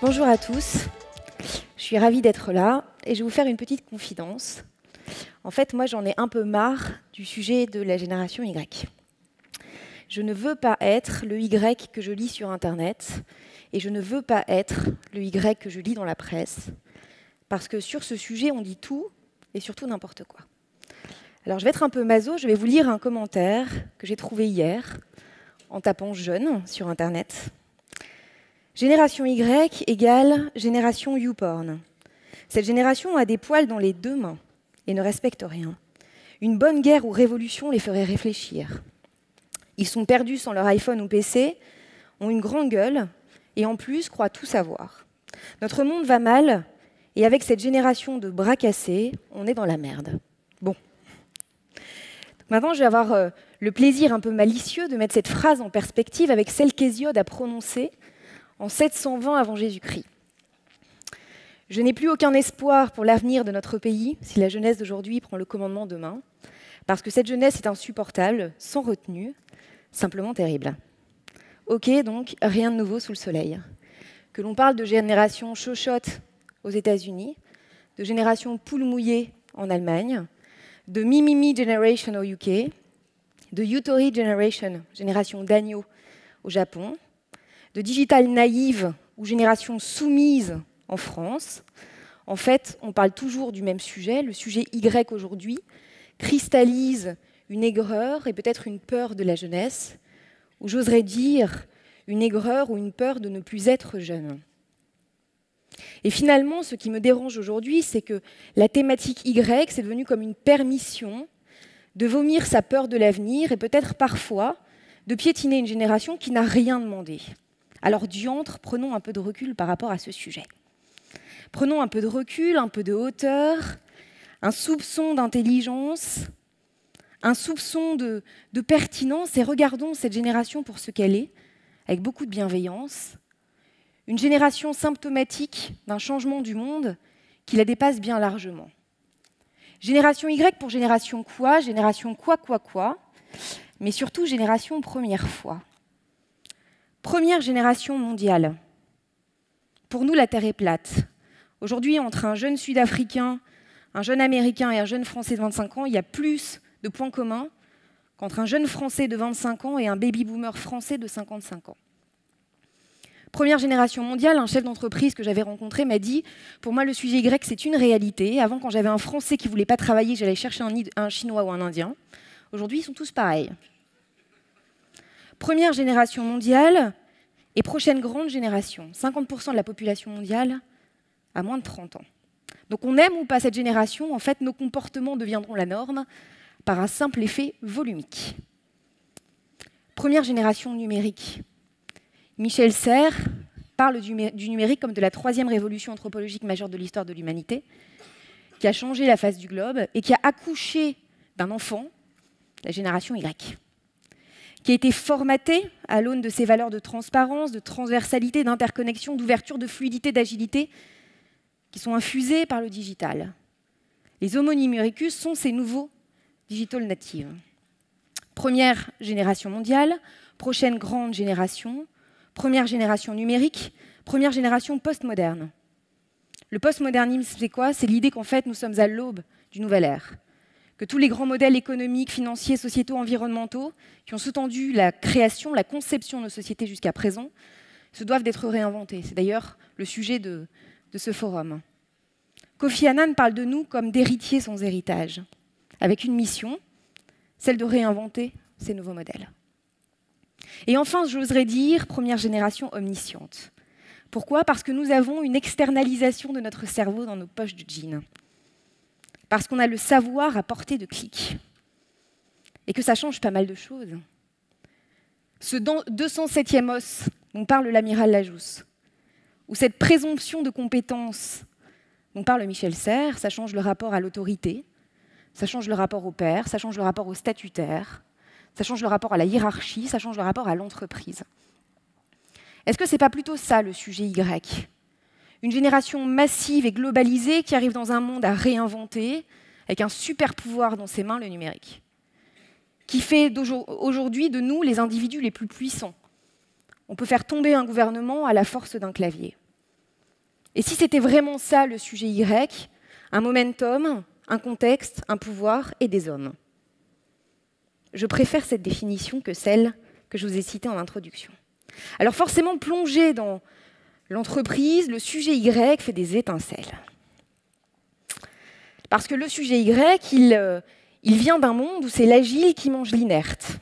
Bonjour à tous, je suis ravie d'être là et je vais vous faire une petite confidence. En fait, moi j'en ai un peu marre du sujet de la génération Y. Je ne veux pas être le Y que je lis sur Internet et je ne veux pas être le Y que je lis dans la presse parce que sur ce sujet on dit tout et surtout n'importe quoi. Alors je vais être un peu maso, je vais vous lire un commentaire que j'ai trouvé hier en tapant « jeune » sur Internet. Génération Y égale génération YouPorn. Cette génération a des poils dans les deux mains et ne respecte rien. Une bonne guerre ou révolution les ferait réfléchir. Ils sont perdus sans leur iPhone ou PC, ont une grande gueule et en plus croient tout savoir. Notre monde va mal et avec cette génération de bras cassés, on est dans la merde. Bon. Maintenant, je vais avoir le plaisir un peu malicieux de mettre cette phrase en perspective avec celle qu'Hésiode a prononcée en 720 avant Jésus-Christ. Je n'ai plus aucun espoir pour l'avenir de notre pays si la jeunesse d'aujourd'hui prend le commandement demain, parce que cette jeunesse est insupportable, sans retenue, simplement terrible. Ok, donc rien de nouveau sous le soleil. Que l'on parle de génération chochotte aux États-Unis, de génération poule mouillée en Allemagne, de Mimimi Generation au UK, de Yutori Generation, génération d'agneaux au Japon, de digital naïve ou génération soumise en France. En fait, on parle toujours du même sujet. Le sujet Y aujourd'hui cristallise une aigreur et peut-être une peur de la jeunesse, ou j'oserais dire une aigreur ou une peur de ne plus être jeune. Et finalement, ce qui me dérange aujourd'hui, c'est que la thématique Y, c'est devenu comme une permission de vomir sa peur de l'avenir et peut-être parfois de piétiner une génération qui n'a rien demandé. Alors diantre, prenons un peu de recul par rapport à ce sujet. Prenons un peu de recul, un peu de hauteur, un soupçon d'intelligence, un soupçon de pertinence et regardons cette génération pour ce qu'elle est, avec beaucoup de bienveillance. Une génération symptomatique d'un changement du monde qui la dépasse bien largement. Génération Y pour génération quoi, mais surtout génération première fois. Première génération mondiale. Pour nous, la Terre est plate. Aujourd'hui, entre un jeune Sud-Africain, un jeune Américain et un jeune Français de 25 ans, il y a plus de points communs qu'entre un jeune Français de 25 ans et un baby-boomer français de 55 ans. Première génération mondiale, un chef d'entreprise que j'avais rencontré m'a dit « Pour moi, le sujet Y, c'est une réalité. Avant, quand j'avais un Français qui ne voulait pas travailler, j'allais chercher un Chinois ou un Indien. Aujourd'hui, ils sont tous pareils. » Première génération mondiale et prochaine grande génération. 50% de la population mondiale a moins de 30 ans. Donc on aime ou pas cette génération, en fait, nos comportements deviendront la norme par un simple effet volumique. Première génération numérique. Michel Serres parle du numérique comme de la troisième révolution anthropologique majeure de l'histoire de l'humanité, qui a changé la face du globe et qui a accouché d'un enfant, la génération Y, qui a été formaté à l'aune de ses valeurs de transparence, de transversalité, d'interconnexion, d'ouverture, de fluidité, d'agilité, qui sont infusées par le digital. Les Homo numericus sont ces nouveaux digital natives. Première génération mondiale, prochaine grande génération, première génération numérique, première génération postmoderne. Le postmodernisme, c'est quoi? C'est l'idée qu'en fait, nous sommes à l'aube d'une nouvelle ère. Que tous les grands modèles économiques, financiers, sociétaux, environnementaux qui ont sous-tendu la création, la conception de nos sociétés jusqu'à présent, se doivent d'être réinventés. C'est d'ailleurs le sujet de ce forum. Kofi Annan parle de nous comme d'héritiers sans héritage, avec une mission, celle de réinventer ces nouveaux modèles. Et enfin, j'oserais dire, première génération omnisciente. Pourquoi? Parce que nous avons une externalisation de notre cerveau dans nos poches de jeans. Parce qu'on a le savoir à portée de clic. Et que ça change pas mal de choses. Ce 207e os dont parle l'amiral Lajousse, ou cette présomption de compétence dont parle Michel Serres, ça change le rapport à l'autorité, ça change le rapport au père, ça change le rapport au statutaire, ça change le rapport à la hiérarchie, ça change le rapport à l'entreprise. Est-ce que ce n'est pas plutôt ça le sujet Y? Une génération massive et globalisée qui arrive dans un monde à réinventer, avec un super pouvoir dans ses mains, le numérique, qui fait aujourd'hui de nous les individus les plus puissants. On peut faire tomber un gouvernement à la force d'un clavier. Et si c'était vraiment ça le sujet Y, un momentum, un contexte, un pouvoir et des hommes. Je préfère cette définition que celle que je vous ai citée en introduction. Alors forcément, plongé dans l'entreprise, le sujet Y fait des étincelles. Parce que le sujet Y, il vient d'un monde où c'est l'agile qui mange l'inerte.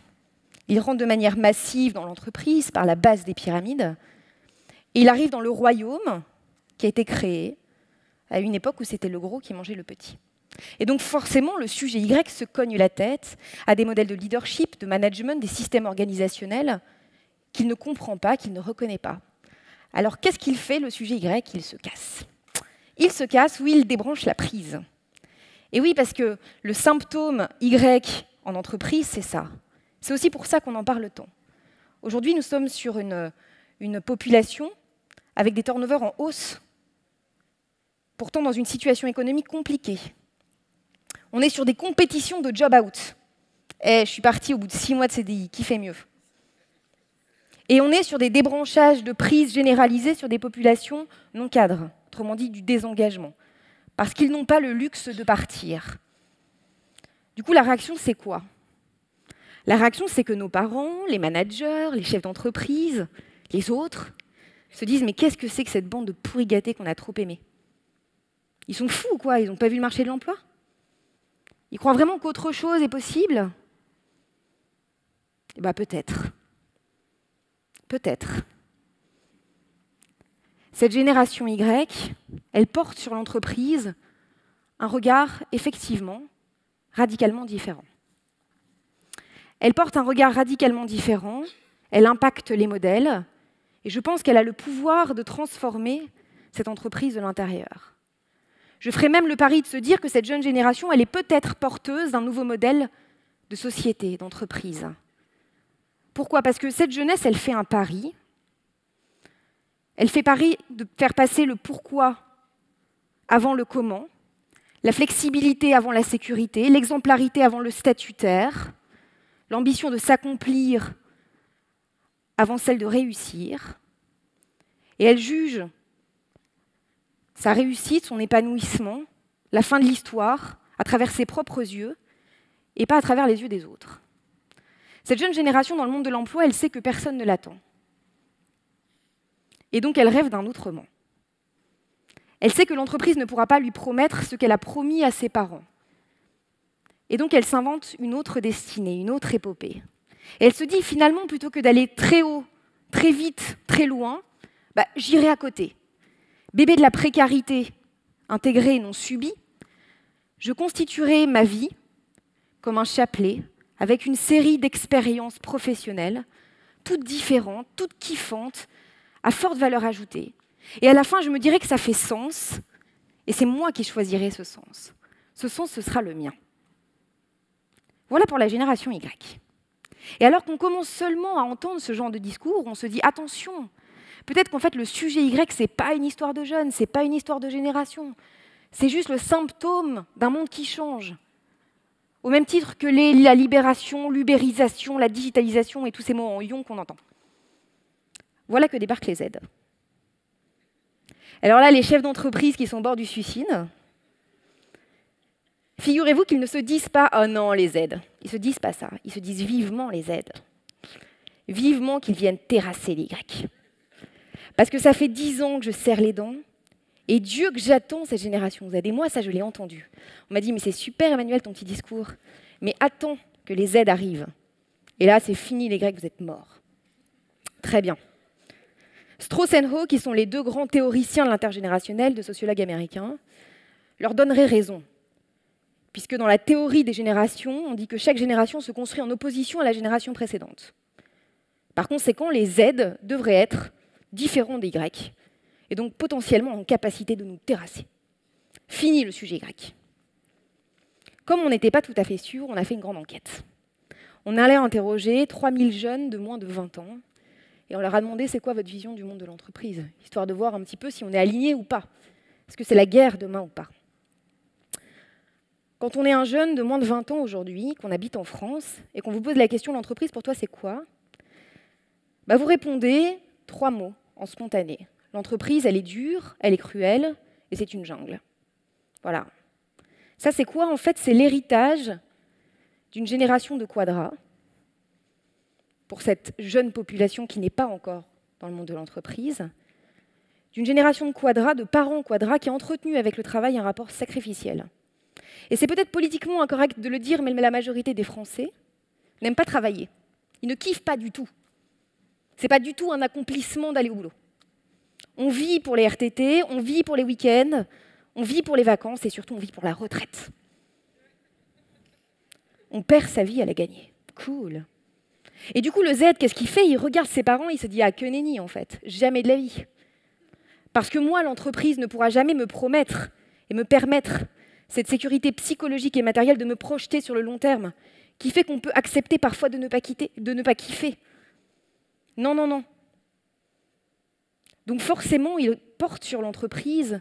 Il rentre de manière massive dans l'entreprise par la base des pyramides. Et il arrive dans le royaume qui a été créé à une époque où c'était le gros qui mangeait le petit. Et donc forcément, le sujet Y se cogne la tête à des modèles de leadership, de management, des systèmes organisationnels qu'il ne comprend pas, qu'il ne reconnaît pas. Alors qu'est-ce qu'il fait, le sujet Y? Il se casse. Il se casse ou il débranche la prise. Et oui, parce que le symptôme Y en entreprise, c'est ça. C'est aussi pour ça qu'on en parle tant. Aujourd'hui, nous sommes sur une population avec des turnovers en hausse, pourtant dans une situation économique compliquée. On est sur des compétitions de job out. Je suis partie au bout de 6 mois de CDI, qui fait mieux? Et on est sur des débranchages de prise généralisés sur des populations non cadres, autrement dit du désengagement, parce qu'ils n'ont pas le luxe de partir. Du coup, la réaction, c'est quoi? La réaction, c'est que nos parents, les managers, les chefs d'entreprise, les autres, se disent « mais qu'est-ce que c'est que cette bande de pourris gâtés qu'on a trop aimés? Ils sont fous ou quoi? Ils n'ont pas vu le marché de l'emploi? Ils croient vraiment qu'autre chose est possible? » Eh bien, peut-être. Peut-être. Cette génération Y, elle porte sur l'entreprise un regard, effectivement, radicalement différent. Elle porte un regard radicalement différent, elle impacte les modèles, et je pense qu'elle a le pouvoir de transformer cette entreprise de l'intérieur. Je ferai même le pari de se dire que cette jeune génération, elle est peut-être porteuse d'un nouveau modèle de société, d'entreprise. Pourquoi? Parce que cette jeunesse, elle fait un pari. Elle fait pari de faire passer le pourquoi avant le comment, la flexibilité avant la sécurité, l'exemplarité avant le statutaire, l'ambition de s'accomplir avant celle de réussir. Et elle juge sa réussite, son épanouissement, la fin de l'histoire, à travers ses propres yeux et pas à travers les yeux des autres. Cette jeune génération dans le monde de l'emploi, elle sait que personne ne l'attend. Et donc elle rêve d'un autrement. Elle sait que l'entreprise ne pourra pas lui promettre ce qu'elle a promis à ses parents. Et donc elle s'invente une autre destinée, une autre épopée. Et elle se dit finalement, plutôt que d'aller très haut, très vite, très loin, j'irai à côté. Bébé de la précarité, intégrée et non subie, je constituerai ma vie comme un chapelet avec une série d'expériences professionnelles, toutes différentes, toutes kiffantes, à forte valeur ajoutée. Et à la fin, je me dirai que ça fait sens, et c'est moi qui choisirai ce sens. Ce sens, ce sera le mien. Voilà pour la génération Y. Et alors qu'on commence seulement à entendre ce genre de discours, on se dit « attention, peut-être qu'en fait le sujet Y, ce n'est pas une histoire de jeunes, ce n'est pas une histoire de génération, c'est juste le symptôme d'un monde qui change. » Au même titre que la libération, l'ubérisation, la digitalisation et tous ces mots en ion qu'on entend. Voilà que débarquent les aides. Alors là, les chefs d'entreprise qui sont au bord du suicide, figurez-vous qu'ils ne se disent pas « oh non, les aides ». Ils ne se disent pas ça, ils se disent vivement les aides. Vivement qu'ils viennent terrasser les Y. Parce que ça fait 10 ans que je serre les dents, et Dieu que j'attends cette génération Z. Et moi, ça, je l'ai entendu. On m'a dit « mais c'est super, Emmanuel, ton petit discours, mais attends que les aides arrivent. Et là, c'est fini, les Grecs, vous êtes morts. » Très bien. Strauss et Ho, qui sont les deux grands théoriciens de l'intergénérationnel, de sociologues américains, leur donneraient raison. Puisque dans la théorie des générations, on dit que chaque génération se construit en opposition à la génération précédente. Par conséquent, les Z devraient être différents des Y, et donc potentiellement en capacité de nous terrasser. Fini le sujet Y. Comme on n'était pas tout à fait sûr, on a fait une grande enquête. On allait interroger 3000 jeunes de moins de 20 ans, et on leur a demandé c'est quoi votre vision du monde de l'entreprise, histoire de voir un petit peu si on est aligné ou pas. Est-ce que c'est la guerre demain ou pas? Quand on est un jeune de moins de 20 ans aujourd'hui, qu'on habite en France, et qu'on vous pose la question l'entreprise pour toi c'est quoi? Vous répondez 3 mots en spontané. L'entreprise, elle est dure, elle est cruelle, et c'est une jungle. Voilà. Ça, c'est quoi? En fait, c'est l'héritage d'une génération de quadras pour cette jeune population qui n'est pas encore dans le monde de l'entreprise, d'une génération de quadras, de parents quadras, qui a entretenu avec le travail un rapport sacrificiel. Et c'est peut-être politiquement incorrect de le dire, mais la majorité des Français n'aiment pas travailler. Ils ne kiffent pas du tout. Ce n'est pas du tout un accomplissement d'aller au boulot. On vit pour les RTT, on vit pour les week-ends, on vit pour les vacances et surtout on vit pour la retraite. On perd sa vie à la gagner. Cool. Et du coup, le Z, qu'est-ce qu'il fait? Il regarde ses parents, il se dit « Ah, que nenni, en fait, jamais de la vie. » Parce que moi, l'entreprise ne pourra jamais me promettre et me permettre cette sécurité psychologique et matérielle de me projeter sur le long terme, qui fait qu'on peut accepter parfois de ne pas kiffer. Non, non, non. Donc forcément, il porte sur l'entreprise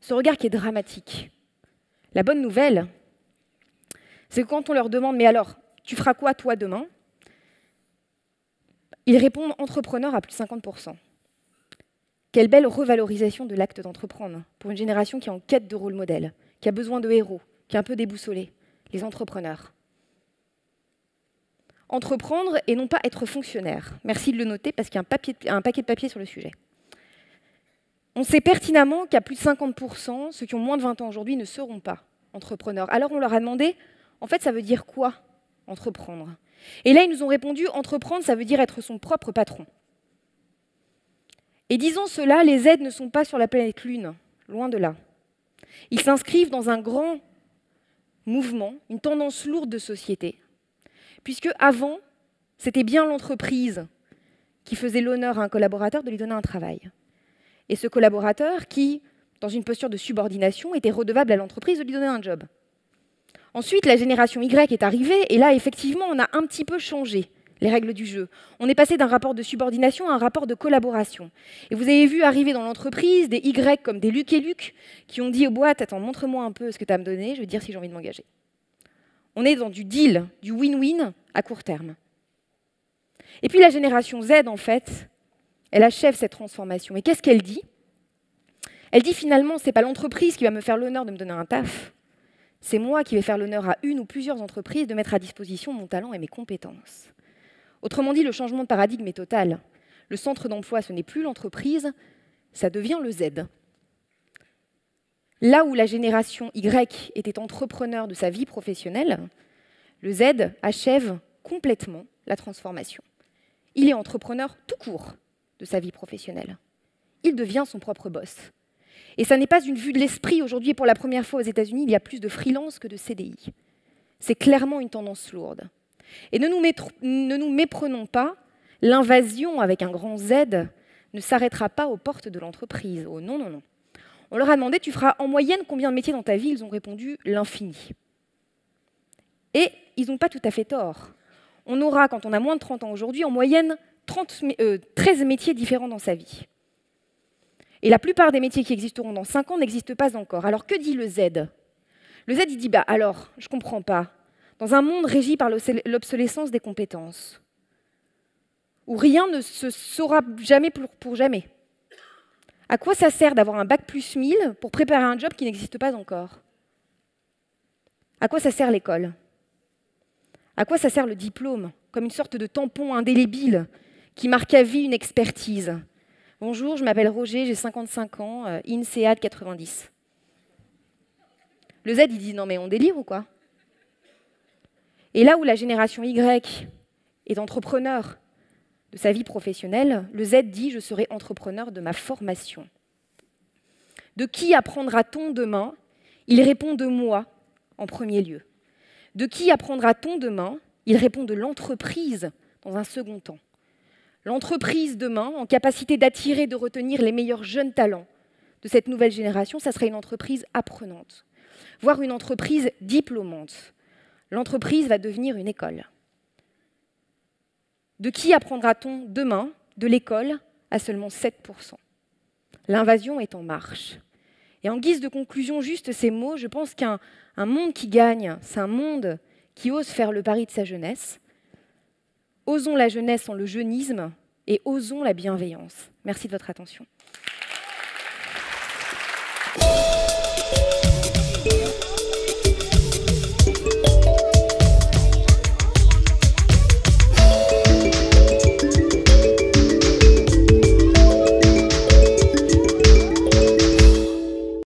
ce regard qui est dramatique. La bonne nouvelle, c'est que quand on leur demande « Mais alors, tu feras quoi, toi, demain ?» Ils répondent « Entrepreneur à plus de 50%. » Quelle belle revalorisation de l'acte d'entreprendre pour une génération qui est en quête de rôle modèle, qui a besoin de héros, qui est un peu déboussolée, les entrepreneurs. Entreprendre et non pas être fonctionnaire. Merci de le noter parce qu'il y a un paquet de papier sur le sujet. On sait pertinemment qu'à plus de 50%, ceux qui ont moins de 20 ans aujourd'hui ne seront pas entrepreneurs. Alors on leur a demandé, en fait, ça veut dire quoi, entreprendre? Et là, ils nous ont répondu, entreprendre, ça veut dire être son propre patron. Et disons cela, les aides ne sont pas sur la planète Lune, loin de là. Ils s'inscrivent dans un grand mouvement, une tendance lourde de société, puisque avant, c'était bien l'entreprise qui faisait l'honneur à un collaborateur de lui donner un travail. Et ce collaborateur qui, dans une posture de subordination, était redevable à l'entreprise de lui donner un job. Ensuite, la génération Y est arrivée, et là, effectivement, on a un petit peu changé les règles du jeu. On est passé d'un rapport de subordination à un rapport de collaboration. Et vous avez vu arriver dans l'entreprise des Y comme des Luc et Luc qui ont dit aux boîtes « Attends, montre-moi un peu ce que tu as à me donner, je vais te dire si j'ai envie de m'engager. » On est dans du deal, du win-win à court terme. Et puis la génération Z, en fait, elle achève cette transformation. Et qu'est-ce qu'elle dit? Elle dit finalement, ce n'est pas l'entreprise qui va me faire l'honneur de me donner un taf, c'est moi qui vais faire l'honneur à une ou plusieurs entreprises de mettre à disposition mon talent et mes compétences. Autrement dit, le changement de paradigme est total. Le centre d'emploi, ce n'est plus l'entreprise, ça devient le Z. Là où la génération Y était entrepreneur de sa vie professionnelle, le Z achève complètement la transformation. Il est entrepreneur tout court de sa vie professionnelle. Il devient son propre boss. Et ça n'est pas une vue de l'esprit. Aujourd'hui, et pour la première fois aux États-Unis, il y a plus de freelance que de CDI. C'est clairement une tendance lourde. Et ne nous méprenons pas, l'invasion avec un grand Z ne s'arrêtera pas aux portes de l'entreprise. Oh non, non, non. On leur a demandé, tu feras en moyenne combien de métiers dans ta vie? Ils ont répondu, l'infini. Et ils n'ont pas tout à fait tort. On aura, quand on a moins de 30 ans aujourd'hui, en moyenne 13 métiers différents dans sa vie. Et la plupart des métiers qui existeront dans 5 ans n'existent pas encore. Alors que dit le Z? Le Z, il dit, bah alors, je ne comprends pas. Dans un monde régi par l'obsolescence des compétences, où rien ne se saura jamais pour jamais, à quoi ça sert d'avoir un bac plus 1000 pour préparer un job qui n'existe pas encore? À quoi ça sert l'école? À quoi ça sert le diplôme, comme une sorte de tampon indélébile qui marque à vie une expertise? Bonjour, je m'appelle Roger, j'ai 55 ans, INSEAD 90. Le Z, il dit, non mais on délire ou quoi? Et là où la génération Y est entrepreneur de sa vie professionnelle, le Z dit, je serai entrepreneur de ma formation. De qui apprendra-t-on demain? Il répond de moi en premier lieu. De qui apprendra-t-on demain? Il répond de l'entreprise dans un second temps. L'entreprise demain, en capacité d'attirer, de retenir les meilleurs jeunes talents de cette nouvelle génération, ça sera une entreprise apprenante, voire une entreprise diplômante. L'entreprise va devenir une école. De qui apprendra-t-on demain? De l'école à seulement 7%. L'invasion est en marche. Et en guise de conclusion, juste ces mots, je pense qu'un monde qui gagne, c'est un monde qui ose faire le pari de sa jeunesse. Osons la jeunesse sans le jeunisme et osons la bienveillance. Merci de votre attention.